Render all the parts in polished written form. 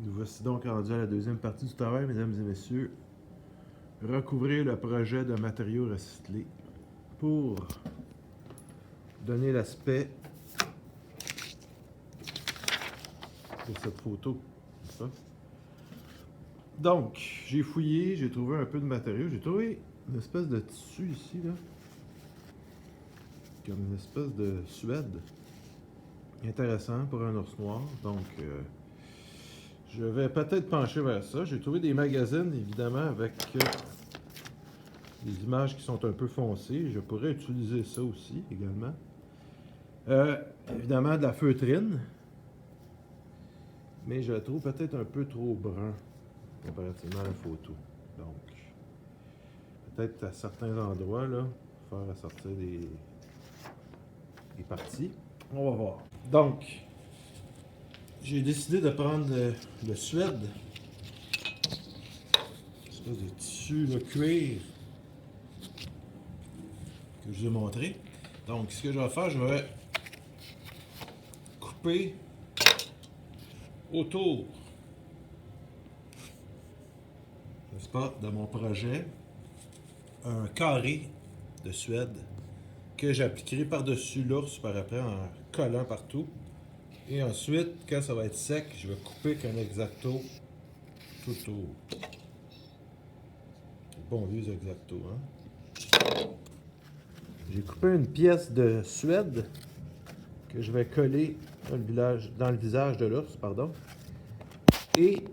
Nous voici donc rendus à la deuxième partie du travail, mesdames et messieurs. Recouvrir le projet de matériaux recyclés pour donner l'aspect de cette photo. n'est-ce pas? Donc, j'ai fouillé, j'ai trouvé un peu de matériaux. J'ai trouvé une espèce de tissu ici, là. Comme une espèce de suède. Intéressant pour un ours noir. Donc, je vais peut-être pencher vers ça. J'ai trouvé des magazines, évidemment, avec des images qui sont un peu foncées. Je pourrais utiliser ça aussi, également. Évidemment, de la feutrine. Mais je la trouve peut-être un peu trop brun comparativement à la photo. Donc, peut-être à certains endroits, là, faire sortir des parties. On va voir. Donc, j'ai décidé de prendre le suède. Une espèce de tissu, le cuir que je vous ai montré. Donc, ce que je vais faire, je vais couper autour, n'est-ce pas, de mon projet, un carré de suède que j'appliquerai par-dessus l'ours par après en collant partout. Et ensuite, quand ça va être sec, je vais couper avec un X-Acto tout autour. Bon vieux X-Acto, hein? J'ai coupé une pièce de suède que je vais coller dans le visage de l'ours, pardon. Et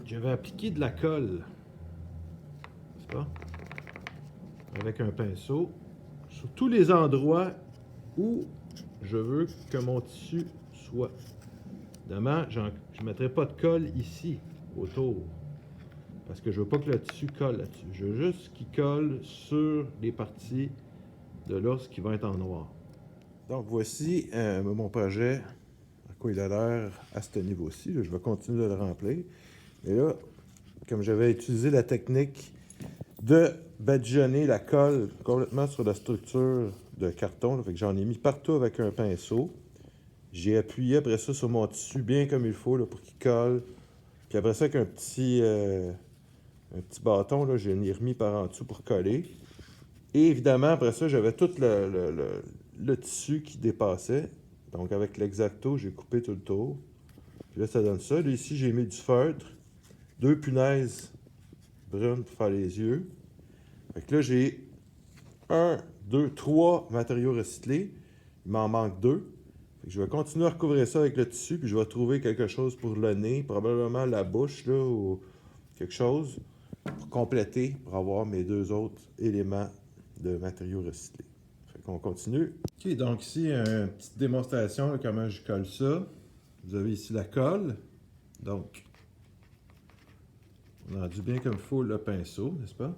je vais appliquer de la colle, n'est-ce pas? Avec un pinceau sur tous les endroits où je veux que mon tissu soit. Évidemment, je ne mettrai pas de colle ici, autour, parce que je ne veux pas que le tissu colle là-dessus. Je veux juste qu'il colle sur les parties de l'os qui vont être en noir. Donc voici mon projet, à quoi il a l'air à ce niveau-ci. Je vais continuer de le remplir. Et là, comme j'avais utilisé la technique de badigeonner la colle complètement sur la structure de carton, là, fait que j'en ai mis partout avec un pinceau. J'ai appuyé après ça sur mon tissu bien comme il faut là, pour qu'il colle. Puis après ça, avec un petit bâton, là, je l'ai remis par en dessous pour coller. Et évidemment, après ça, j'avais tout le tissu qui dépassait. Donc avec l'X-Acto, j'ai coupé tout le tour. Puis là, ça donne ça. Là, ici, j'ai mis du feutre, 2 punaises brunes pour faire les yeux. Fait que là, j'ai 1, 2, 3 matériaux recyclés. Il m'en manque 2. Fait que je vais continuer à recouvrir ça avec le tissu, puis je vais trouver quelque chose pour le nez, probablement la bouche, là, ou quelque chose pour compléter, pour avoir mes 2 autres éléments de matériaux recyclés. Fait qu'on continue. OK, donc ici, une petite démonstration de comment je colle ça. Vous avez ici la colle. Donc, on a rendu bien comme il faut le pinceau, n'est-ce pas?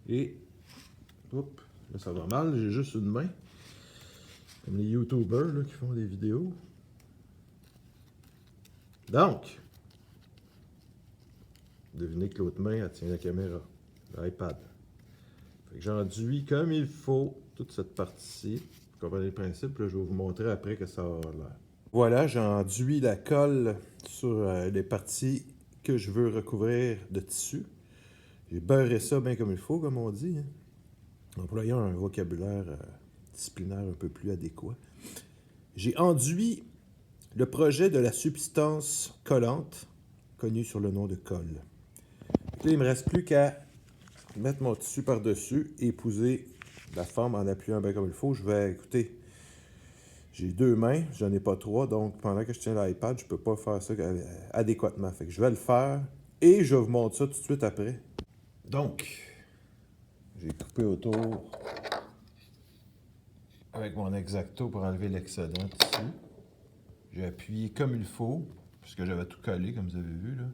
Et, oups, là ça va mal, j'ai juste une main. Comme les YouTubers là, qui font des vidéos. Donc, devinez que l'autre main, elle tient la caméra, l'iPad. Fait que j'enduis comme il faut toute cette partie-ci. Vous comprenez le principe, là, je vais vous montrer après que ça va l'air. Voilà, j'enduis la colle sur les parties que je veux recouvrir de tissu. J'ai beurré ça bien comme il faut, comme on dit, hein, employant un vocabulaire disciplinaire un peu plus adéquat. J'ai enduit le projet de la substance collante, connue sur le nom de colle. Là, il ne me reste plus qu'à mettre mon tissu par-dessus et épouser la forme en appuyant bien comme il faut. Je vais, écoutez, j'ai 2 mains, j'en ai pas 3, donc pendant que je tiens l'iPad, je peux pas faire ça adéquatement. Fait que je vais le faire et je vous montre ça tout de suite après. Donc, j'ai coupé autour avec mon X-Acto pour enlever l'excédent ici. J'ai appuyé comme il faut, puisque j'avais tout collé, comme vous avez vu, là,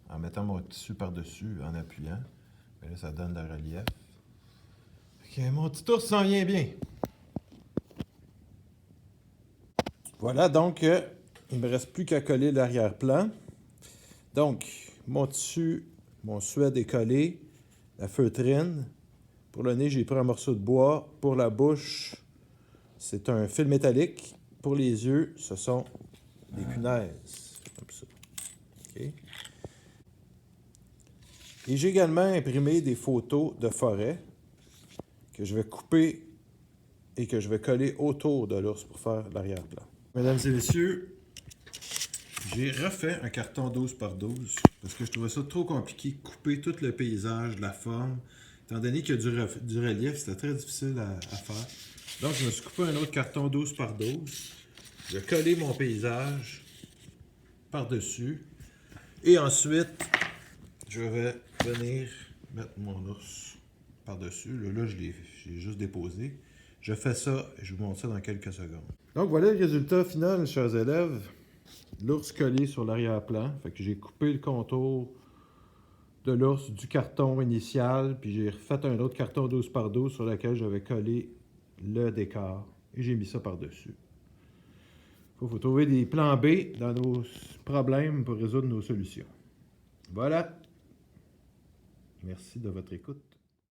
en mettant mon tissu par-dessus, en appuyant. Et là, ça donne le relief. Fait que mon petit ours s'en vient bien. Voilà, donc, il ne me reste plus qu'à coller l'arrière-plan. Donc, mon tissu, mon suède est collé, la feutrine. Pour le nez, j'ai pris un morceau de bois. Pour la bouche, c'est un fil métallique. Pour les yeux, ce sont des punaises, comme ça. OK. Et j'ai également imprimé des photos de forêt que je vais couper et que je vais coller autour de l'ours pour faire l'arrière-plan. Mesdames et messieurs, j'ai refait un carton 12 par 12 parce que je trouvais ça trop compliqué de couper tout le paysage, la forme. Étant donné qu'il y a du relief, c'était très difficile à faire. Donc, je me suis coupé un autre carton 12 par 12. Je vais coller mon paysage par-dessus. Et ensuite, je vais venir mettre mon ours par-dessus. Là, je l'ai juste déposé. Je fais ça et je vous montre ça dans quelques secondes. Donc, voilà le résultat final, chers élèves. L'ours collé sur l'arrière-plan. Fait que j'ai coupé le contour de l'ours du carton initial, puis j'ai refait un autre carton 12 par 12 sur lequel j'avais collé le décor. Et j'ai mis ça par-dessus. Il faut trouver des plans B dans nos problèmes pour résoudre nos solutions. Voilà. Merci de votre écoute.